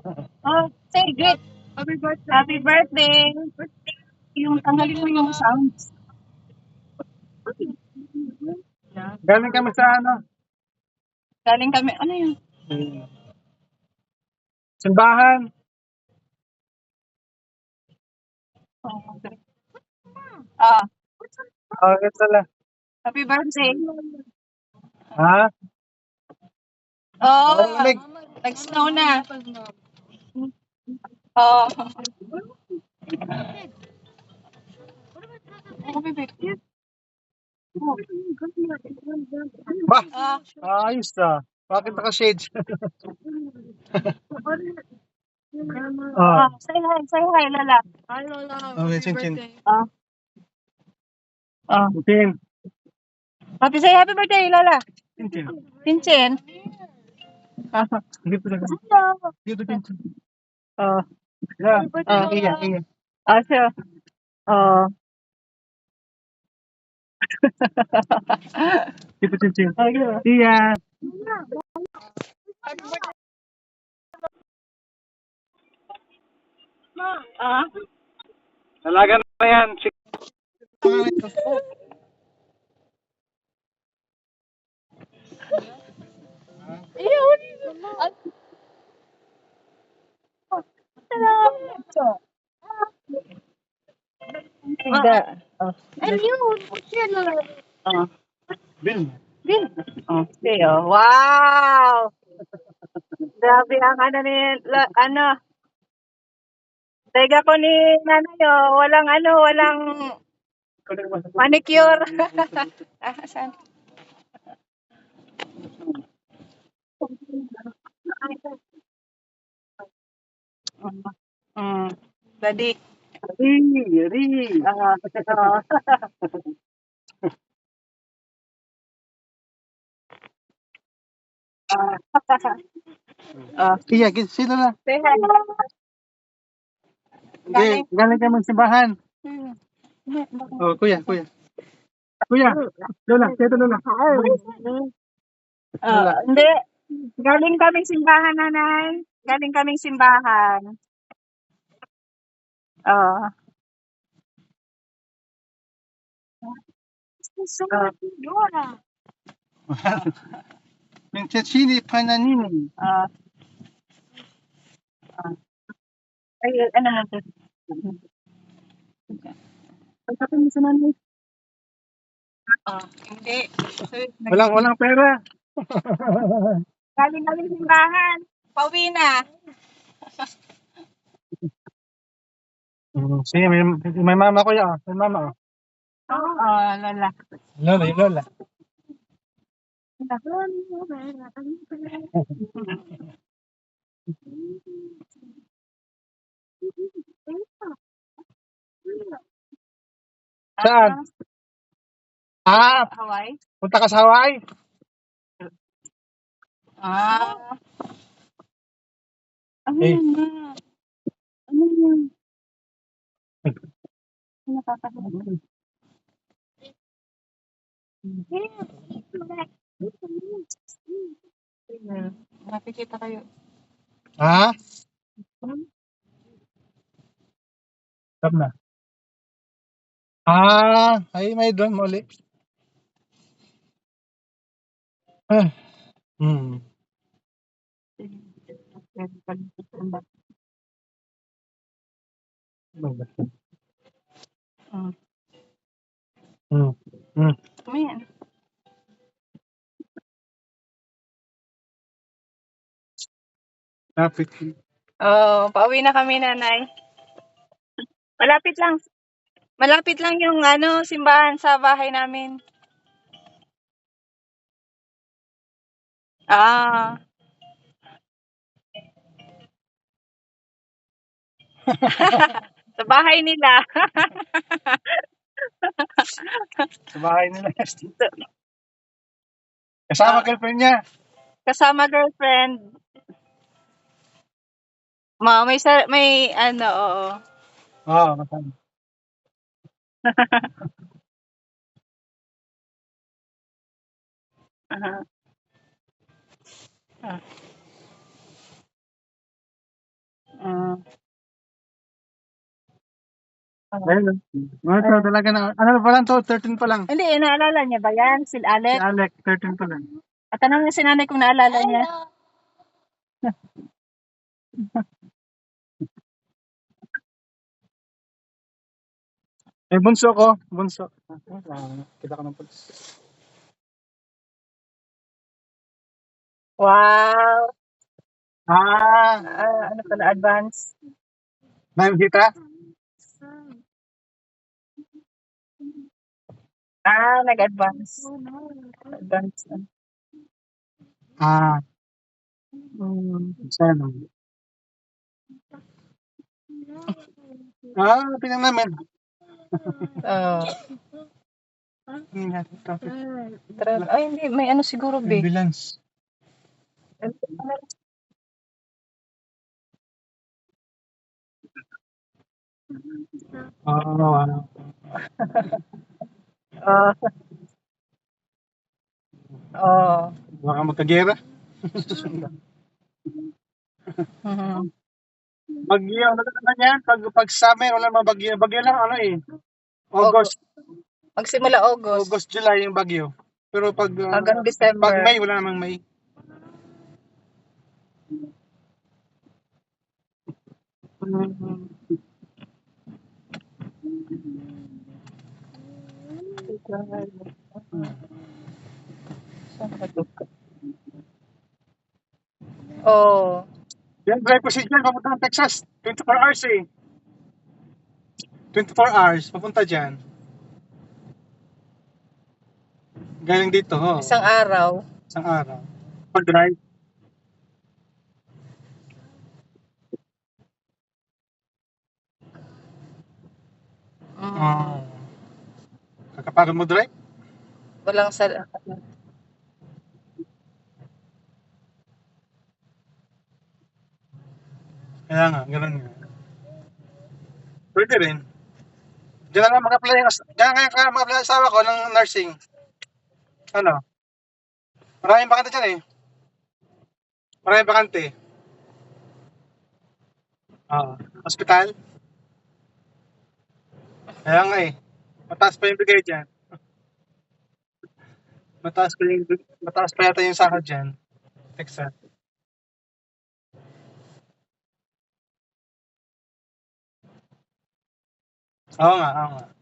Oh, say great. Happy birthday. Happy birthday. Yung tanggalin mo yung sounds. Galing kami sa ano? Galing kami, ano yun? Simbahan. Ah, Okay pala. happy birthday. Ha? Oh, Malamig. nag-snow na. Oh. Oh, bebe. Ba? Ah, Ayos ah. Bakit naka-shades? say hi, Lola. Hi, Lola. Okay, Happy chin chin. birthday. Ah, ah. Chin. Happy birthday, Lola. Chin chin. Pinchin. Ah, Dito na. hello. Dito chin chin. Oh, Yeah. Iya, iya. siya. Oh. Dito chin chin. Okay. Iya. Ah, Dalaga na yan. hindi. Oh. Oh. Bill. Bill. Oh, okay, oh. Wow! Grabe ang ano ni, ano, tega ko ni nanay, oh. Walang manicure. Ah, saan? Mm. Daddy. Ri. Ah, ah. Iya, sino na? Say hi. Hindi, galing kami sa simbahan. Oh, kuya. Kuya. Lola, dito Lola. Lola. Hindi. Galing kaming simbahan, nanay. Galing kaming simbahan. Oh. Vincenzini Pananini. Ah. Ay, ano mo to? Pagkatapos mo sa nanay. Hindi. Walang pera. Galing kaming simbahan. Pauwi na. Sige, may mama ko yan. May mama ko. Oh, Lola. Lola, yung Lola. Saan? Ah, Hawaii? punta ka sa Hawaii? Ah. Ano Eh, yun na? Ano yun? Nakakahiya. Nakikita kayo. ha? Stop na. Ay may doon muli. Ah, hmm. Hmm. Hmm. Ayan. Traffic. Oh, pauwi na kami, nanay. Malapit lang. Malapit lang yung ano, simbahan sa bahay namin. Ah. Sa bahay nila. Sa bahay nila. Kasama girlfriend niya. Kasama girlfriend. May ano, oo. Oo, kasama. Aha. Ah. Ayun. Ito talaga na, ano pa lang to, 13 pa lang. Hindi, naalala niya ba yan? Si Si Alec? Alec, 13 pa lang. At tanong niya si nanay kung naalala niya. Eh, bunso ko, bunso. Kita ko ng pulis. Wow! Ah, Ano pala, advance? may kita? Nag-advance. Advance. Ah, sana. Tingnan namin. Oh. Ingat, traffic. Ay, hindi. May ano siguro, be. Ambulance. Oo, ano. Oh. Oh. Baka magkagera. Mhm. Bagyo, ano naman yan? Pag summer, wala mga bagyo. Bagyo lang, ano eh. August, Magsimula August. August, July yung bagyo. Pero pag Hanggang December. pag May, wala namang May. Oh. Yan, drive ko si Jan, papunta ng Texas. 24 hours eh. 24 hours, papunta dyan. Galing dito, ho. Isang araw. Isang araw. Pag-drive. Mm. Kakapagod mo drive? Walang Kaya nga, ganun nga. Pwede rin. Diyan na lang mag-apply diyan nga kaya mag-apply ang asawa ko ng nursing. Ano? Maraming bakante dyan eh. Maraming bakante. Oo. Hospital? Kaya nga eh. Mataas pa yung bigay dyan. Mataas pa yata yung sahod dyan. Texas. Oo nga, oo nga.